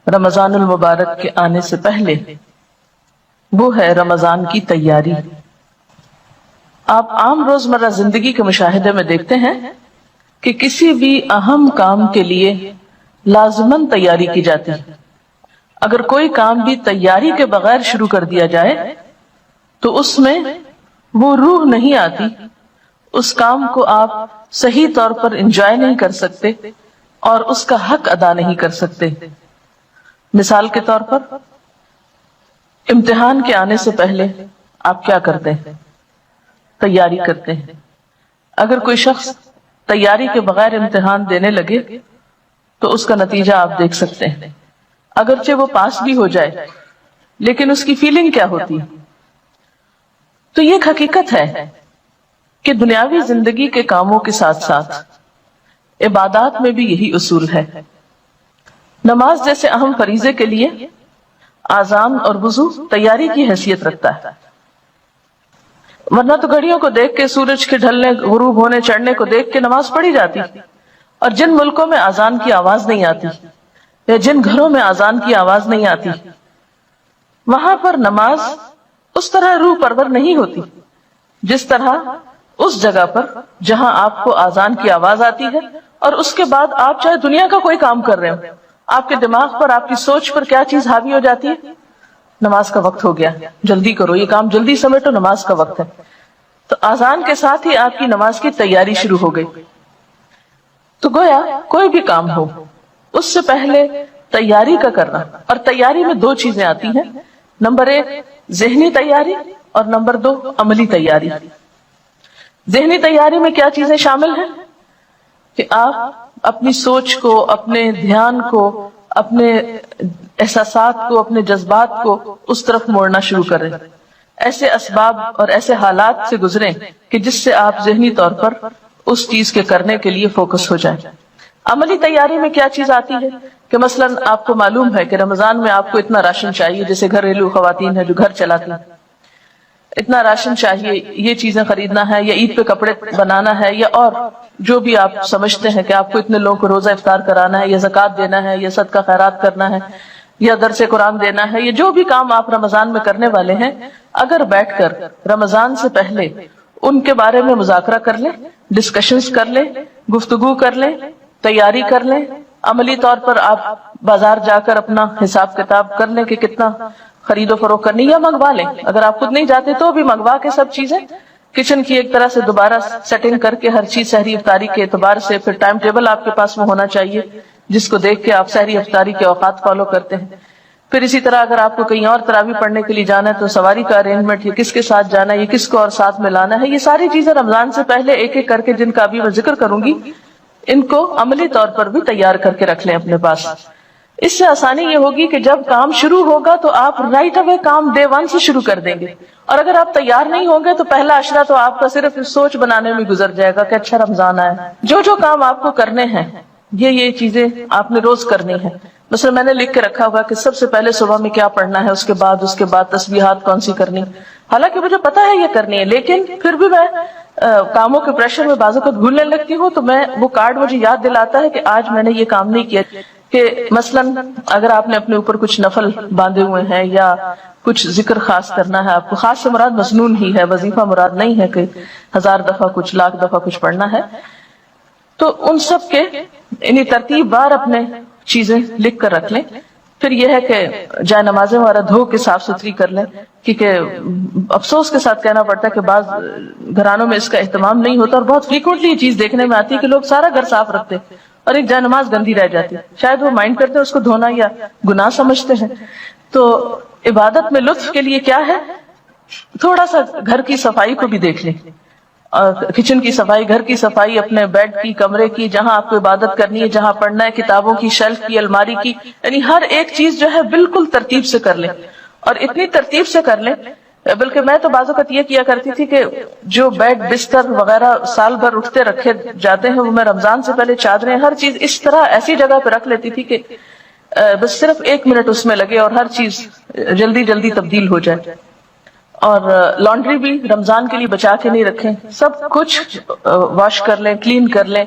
رمضان المبارک کے آنے سے پہلے وہ ہے رمضان کی تیاری۔ آپ عام روزمرہ زندگی کے مشاہدے میں دیکھتے ہیں کہ کسی بھی اہم کام کے لیے لازماً تیاری کی جاتی ہے۔ اگر کوئی کام بھی تیاری کے بغیر شروع کر دیا جائے تو اس میں وہ روح نہیں آتی، اس کام کو آپ صحیح طور پر انجوائے نہیں کر سکتے اور اس کا حق ادا نہیں کر سکتے۔ مثال کے طور پر امتحان کے آنے سے پہلے آپ کیا کرتے ہیں؟ تیاری کرتے ہیں۔ اگر کوئی شخص تیاری کے بغیر امتحان دینے لگے تو اس کا نتیجہ آپ دیکھ سکتے ہیں۔ اگرچہ وہ پاس بھی ہو جائے لیکن اس کی فیلنگ کیا ہوتی ہے؟ تو یہ ایک حقیقت ہے کہ دنیاوی زندگی کے کاموں کے ساتھ ساتھ عبادات میں بھی یہی اصول ہے۔ نماز جیسے اہم فریضے کے لیے اذان اور وضو تیاری کی حیثیت رکھتا ہے، ورنہ تو گھڑیوں کو دیکھ کے، سورج کے ڈھلنے، غروب ہونے چڑھنے کو دیکھ کے نماز پڑھی جاتی، اور جن ملکوں میں اذان کی آواز نہیں آتی یا جن گھروں میں اذان کی آواز نہیں آتی وہاں پر نماز اس طرح روح پرور نہیں ہوتی جس طرح اس جگہ پر جہاں آپ کو اذان کی آواز آتی ہے اور اس کے بعد آپ چاہے دنیا کا کوئی کام کر رہے ہو، آپ کے دماغ پر، آپ کی سوچ پر کیا چیز حاوی ہو جاتی ہے؟ نماز کا وقت ہو گیا، جلدی کرو، یہ کام جلدی سمیٹو، نماز کا وقت ہے۔ تو اذان کے ساتھ ہی آپ کی نماز کی تیاری شروع ہو گئی۔ تو گویا کوئی بھی کام ہو اس سے پہلے تیاری کا کرنا، اور تیاری میں دو چیزیں آتی ہیں، نمبر 1 ذہنی تیاری اور نمبر 2 عملی تیاری۔ ذہنی تیاری میں کیا چیزیں شامل ہیں کہ آپ اپنی سوچ کو، اپنے دھیان کو، اپنے احساسات کو، اپنے جذبات کو اس طرف موڑنا شروع کریں، ایسے اسباب اور ایسے حالات سے گزریں کہ جس سے آپ ذہنی طور پر اس چیز کے کرنے کے لیے فوکس ہو جائیں۔ عملی تیاری میں کیا چیز آتی ہے کہ مثلاً آپ کو معلوم ہے کہ رمضان میں آپ کو اتنا راشن چاہیے، جیسے گھریلو خواتین ہیں جو گھر چلاتی ہیں، اتنا راشن چاہیے، یہ چیزیں خریدنا ہے، یا عید پہ کپڑے بنانا ہے، یا اور جو بھی آپ سمجھتے ہیں کہ آپ کو اتنے لوگوں کو روزہ افطار کرانا ہے، یا زکوٰۃ دینا ہے، یا صدقہ خیرات کرنا ہے، یا درس قرآن دینا ہے، یا جو بھی کام آپ رمضان میں کرنے والے ہیں، اگر بیٹھ کر رمضان سے پہلے ان کے بارے میں مذاکرہ کر لیں، ڈسکشنز کر لیں، گفتگو کر لیں، تیاری کر لیں، عملی طور پر آپ بازار جا کر اپنا حساب کتاب کر لیں کہ کتنا خرید و فروخت کرنی، یا منگوا لیں، اگر آپ خود نہیں جاتے تو بھی منگوا کے سب چیزیں کچن کی ایک طرح سے دوبارہ سیٹنگ کر کے ہر چیز سحری افطاری کے اعتبار سے، پھر ٹائم ٹیبل آپ کے پاس میں ہونا چاہیے جس کو دیکھ کے آپ سحری افطاری کے اوقات فالو کرتے ہیں۔ پھر اسی طرح اگر آپ کو کہیں اور تراویح پڑھنے کے لیے جانا ہے تو سواری کا ارینجمنٹ، یہ کس کے ساتھ جانا ہے، یہ کس کو اور ساتھ میں لانا ہے، یہ ساری چیزیں رمضان سے پہلے ایک ایک کر کے، جن کا ابھی میں ذکر کروں گی، ان کو عملی طور پر بھی تیار کر کے رکھ لیں اپنے پاس۔ اس سے آسانی یہ ہوگی کہ جب کام شروع ہوگا تو آپ رائٹ اوے کام ڈے 1 سے شروع کر دیں گے، اور اگر آپ تیار نہیں ہوں گے تو پہلا عشرہ تو آپ کا صرف سوچ بنانے میں گزر جائے گا کہ اچھا رمضان آیا۔ جو کام آپ کو کرنے ہیں یہ چیزیں آپ نے روز کرنی ہے۔ مثلا میں نے لکھ کے رکھا ہوگا کہ سب سے پہلے صبح میں کیا پڑھنا ہے، اس کے بعد تسبیحات کون سی کرنی، حالانکہ مجھے پتا ہے یہ کرنی ہے، لیکن پھر بھی میں کاموں کے پریشر میں بعض اوقات بھولنے لگتی ہوں، تو میں وہ کارڈ مجھے یاد دلاتا ہے کہ آج میں نے یہ کام نہیں کیا۔ کہ مثلاً اگر آپ نے اپنے اوپر کچھ نفل باندھے ہوئے ہیں یا کچھ ذکر خاص کرنا ہے آپ کو، خاص سے مراد مسنون ہی ہے، وظیفہ مراد نہیں ہے کہ 1000 دفعہ کچھ، لاکھ دفعہ کچھ پڑھنا ہے، تو ان سب کے انہیں ترتیب بار اپنے چیزیں لکھ کر رکھ لیں۔ پھر یہ ہے کہ جائے نمازیں وغیرہ دھو کے صاف ستھری کر لیں، کیونکہ افسوس کے ساتھ کہنا پڑتا ہے کہ بعض گھرانوں میں اس کا اہتمام نہیں ہوتا، اور بہت فریکوینٹلی یہ چیز دیکھنے میں آتی ہے کہ لوگ سارا گھر صاف رکھتے اور ایک جائے نماز گندی رہ جاتی، شاید وہ مائنڈ کرتے ہیں اس کو دھونا یا گناہ سمجھتے ہیں۔ تو عبادت میں لطف کے لیے کیا ہے، تھوڑا سا گھر کی صفائی کو بھی دیکھ لیں، اور کچن کی صفائی، گھر کی صفائی، اپنے بیڈ کی، کمرے کی، جہاں آپ کو عبادت کرنی ہے، جہاں پڑھنا ہے، کتابوں کی شیلف کی، الماری کی، یعنی ہر ایک چیز جو ہے بالکل ترتیب سے کر لیں، اور اتنی ترتیب سے کر لیں، بلکہ میں تو بعض اوقات یہ کیا کرتی تھی کہ جو بیڈ بستر وغیرہ سال بھر اٹھتے رکھے جاتے ہیں، وہ میں رمضان سے پہلے چادریں، ہر چیز اس طرح ایسی جگہ پہ رکھ لیتی تھی کہ بس صرف 1 منٹ اس میں لگے اور ہر چیز جلدی جلدی تبدیل ہو جائے۔ اور لانڈری بھی رمضان کے لیے بچا کے نہیں رکھیں، سب کچھ واش کر لیں، کلین کر لیں،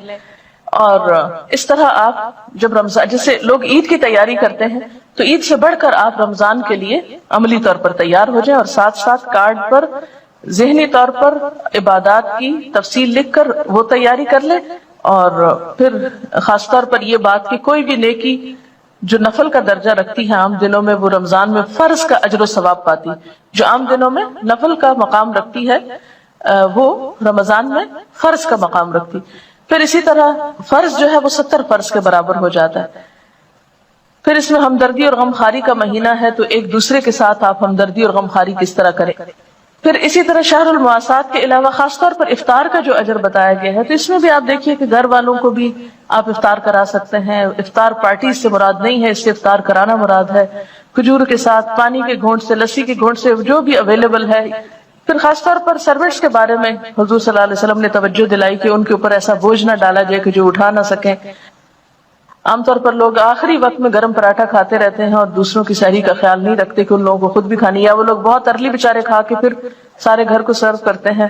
اور اس طرح آپ جب رمضان، جیسے لوگ عید کی تیاری کرتے ہیں، تو عید سے بڑھ کر آپ رمضان کے لیے عملی طور پر تیار ہو جائیں، اور ساتھ ساتھ کارڈ پر ذہنی طور پر عبادات کی تفصیل لکھ کر وہ تیاری کر لیں. اور پھر خاص طور پر یہ بات کہ کوئی بھی نیکی جو نفل کا درجہ رکھتی ہے عام دنوں میں، وہ رمضان میں فرض کا اجر و ثواب پاتی. جو عام دنوں میں نفل کا مقام رکھتی ہے وہ رمضان میں فرض کا مقام رکھتی. پھر اسی طرح فرض جو ہے وہ 70 فرض کے برابر ہو جاتا ہے. پھر اس میں ہمدردی اور غمخواری کا مہینہ ہے، تو ایک دوسرے کے ساتھ آپ ہمدردی اور غمخواری کس طرح کریں. پھر اسی طرح شہر المواسات کے علاوہ خاص طور پر افطار کا جو اجر بتایا گیا ہے، تو اس میں بھی آپ دیکھیے کہ گھر والوں کو بھی آپ افطار کرا سکتے ہیں. افطار پارٹی سے مراد نہیں ہے، اس سے افطار کرانا مراد ہے. کھجور کے ساتھ، پانی کے گھونٹ سے، لسی کے گھونٹ سے، جو بھی اویلیبل ہے. پھر خاص طور پر سروینٹس کے بارے میں حضور صلی اللہ علیہ وسلم نے توجہ دلائی کہ ان کے اوپر ایسا بوجھ نہ ڈالا جائے کہ جو اٹھا نہ سکیں. عام طور پر لوگ آخری وقت میں گرم پراٹھا کھاتے رہتے ہیں اور دوسروں کی سحری کا خیال نہیں رکھتے کہ ان لوگوں کو خود بھی کھانی، یا وہ لوگ بہت ارلی بیچارے کھا کے پھر سارے گھر کو سرو کرتے ہیں.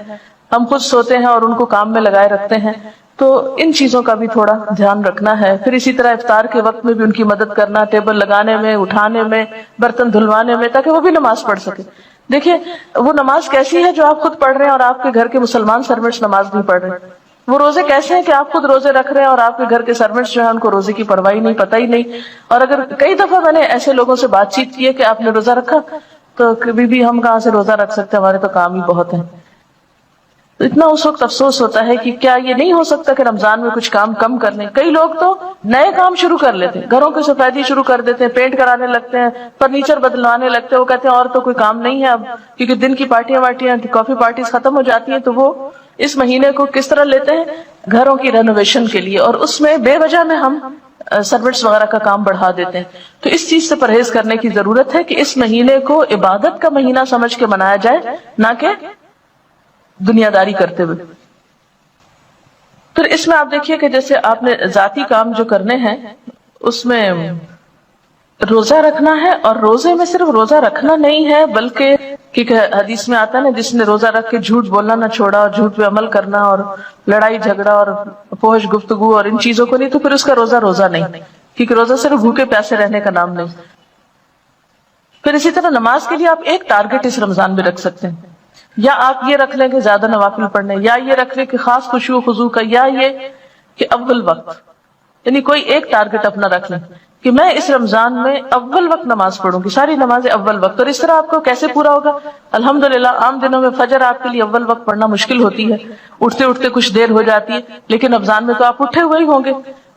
ہم خود سوتے ہیں اور ان کو کام میں لگائے رکھتے ہیں. تو ان چیزوں کا بھی تھوڑا دھیان رکھنا ہے. پھر اسی طرح افطار کے وقت میں بھی ان کی مدد کرنا، ٹیبل لگانے میں، اٹھانے میں، برتن دھلوانے میں، تاکہ وہ بھی نماز پڑھ سکے. دیکھیے وہ نماز کیسی ہے جو آپ خود پڑھ رہے ہیں اور آپ کے گھر کے مسلمان سروینٹس نماز نہیں پڑھ رہے ہیں. وہ روزے کیسے ہیں کہ آپ خود روزے رکھ رہے ہیں اور آپ کے گھر کے سروینٹس جو ہیں ان کو روزے کی پرواہی نہیں، پتہ ہی نہیں. اور اگر کئی دفعہ میں نے ایسے لوگوں سے بات چیت کی ہے کہ آپ نے روزہ رکھا، تو کبھی بھی ہم کہاں سے روزہ رکھ سکتے ہیں، ہمارے تو کام ہی بہت ہیں. تو اتنا اس وقت افسوس ہوتا ہے کہ کیا یہ نہیں ہو سکتا کہ رمضان میں کچھ کام کم کر لیں. کئی لوگ تو نئے کام شروع کر لیتے ہیں، گھروں کی سفیدی شروع کر دیتے ہیں، پینٹ کرانے لگتے ہیں، فرنیچر بدلوانے لگتے ہیں. وہ کہتے ہیں اور تو کوئی کام نہیں ہے اب، کیونکہ دن کی پارٹیاں کافی پارٹیز ختم ہو جاتی ہیں. تو وہ اس مہینے کو کس طرح لیتے ہیں؟ گھروں کی رینوویشن کے لیے، اور اس میں بے وجہ میں ہم سروٹس وغیرہ کا کام بڑھا دیتے ہیں. تو اس چیز سے پرہیز کرنے کی ضرورت ہے کہ اس مہینے کو عبادت کا مہینہ سمجھ کے منایا جائے، نہ کہ دنیا داری کرتے ہوئے. پھر اس میں آپ دیکھیے کہ جیسے آپ نے ذاتی کام جو کرنے ہیں اس میں روزہ رکھنا ہے، اور روزے میں صرف روزہ رکھنا نہیں ہے بلکہ کیونکہ حدیث میں آتا ہے نا، جس نے روزہ رکھ کے جھوٹ بولنا نہ چھوڑا اور جھوٹ پہ عمل کرنا اور لڑائی جھگڑا اور فحش گفتگو اور ان چیزوں کو نہیں، تو پھر اس کا روزہ نہیں، کیونکہ روزہ صرف بھوکے پیاسے رہنے کا نام نہیں. پھر اسی طرح نماز کے لیے آپ ایک ٹارگٹ اس رمضان میں رکھ سکتے ہیں. یا آپ یہ رکھ لیں کہ زیادہ نوافل پڑھنے، یا یہ رکھ لیں کہ خاص خشوع و خضوع کا، یا یہ کہ اول وقت، یعنی کوئی ایک ٹارگٹ اپنا رکھ لیں کہ میں اس رمضان میں اول وقت نماز پڑھوں گی، ساری نمازیں اول وقت. اور اس طرح آپ کو کیسے پورا ہوگا؟ الحمدللہ عام دنوں میں فجر آپ کے لیے اول وقت پڑھنا مشکل ہوتی ہے، اٹھتے اٹھتے کچھ دیر ہو جاتی ہے، لیکن رمضان میں تو آپ اٹھے ہوئے ہی ہوں گے.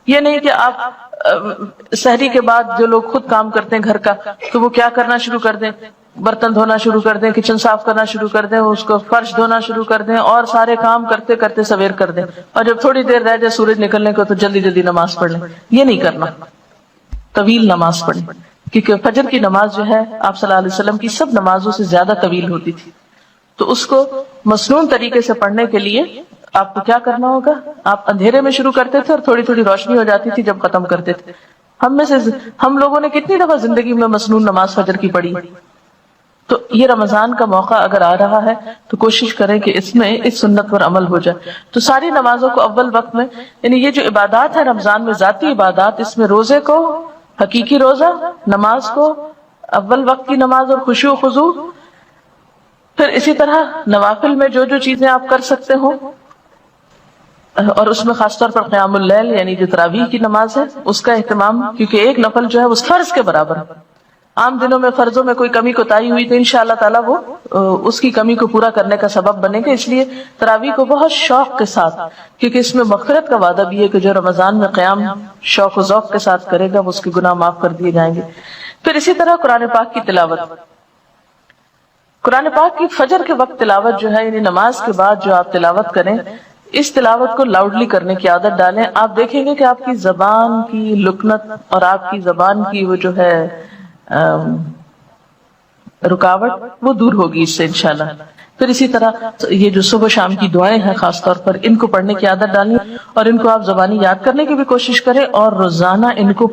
یہ نہیں کہ آپ سحری کے بعد جو لوگ خود کام کرتے ہیں گھر کا، تو وہ کیا کرنا شروع کر دیں، برتن دھونا شروع کر دیں، کچن صاف کرنا شروع کر دیں، اس کو فرش دھونا شروع کر دیں، اور سارے کام کرتے کرتے سویر کر دیں، اور جب تھوڑی دیر رہ جائے سورج نکلنے کو تو جلدی جلدی نماز پڑھ لیں. یہ نہیں کرنا، طویل نماز پڑھیں، کیونکہ فجر کی نماز جو ہے آپ صلی اللہ علیہ وسلم کی سب نمازوں سے زیادہ طویل ہوتی تھی. تو اس کو مسنون طریقے سے پڑھنے کے لیے آپ کو کیا کرنا ہوگا؟ آپ اندھیرے میں شروع کرتے تھے اور تھوڑی تھوڑی روشنی ہو جاتی تھی جب ختم کرتے تھے. ہم لوگوں نے کتنی دفعہ زندگی میں مسنون نماز فجر کی پڑھی. تو یہ رمضان کا موقع اگر آ رہا ہے تو کوشش کریں کہ اس میں اس سنت پر عمل ہو جائے. تو ساری نمازوں کو اول وقت میں، یعنی یہ جو عبادات ہے رمضان میں، ذاتی عبادات، اس میں روزے کو حقیقی روزہ، نماز کو اول وقت کی نماز اور خشوع و خضوع، پھر اسی طرح نوافل میں جو جو چیزیں آپ کر سکتے ہو، اور اس میں خاص طور پر قیام اللیل یعنی جو تراویح کی نماز ہے اس کا اہتمام، کیونکہ ایک نفل جو ہے وہ فرض کے برابر ہے. عام دنوں میں فرضوں میں کوئی کمی کوتاہی ہوئی تو انشاءاللہ تعالیٰ وہ اس کی کمی کو پورا کرنے کا سبب بنے گا. اس لیے تراویح کو بہت شوق کے ساتھ، کیونکہ اس میں مغفرت کا وعدہ بھی ہے کہ جو رمضان میں قیام شوق و ذوق کے ساتھ کرے گا وہ اس کے گناہ معاف کر دیے جائیں گے. پھر اسی طرح قرآن پاک کی تلاوت، قرآن پاک کی فجر کے وقت تلاوت جو ہے، یعنی نماز کے بعد جو آپ تلاوت کریں، اس تلاوت کو لاؤڈلی کرنے کی عادت ڈالیں. آپ دیکھیں گے کہ آپ کی زبان کی لکنت اور آپ کی زبان کی وہ جو ہے رکاوٹ وہ دور ہوگی اس سے انشاءاللہ. پھر اسی طرح یہ جو صبح شام کی دعائیں ہیں خاص طور پر ان کو پڑھنے کی عادت ڈالیں، اور ان کو آپ زبانی یاد کرنے کی بھی کوشش کریں، اور روزانہ ان کو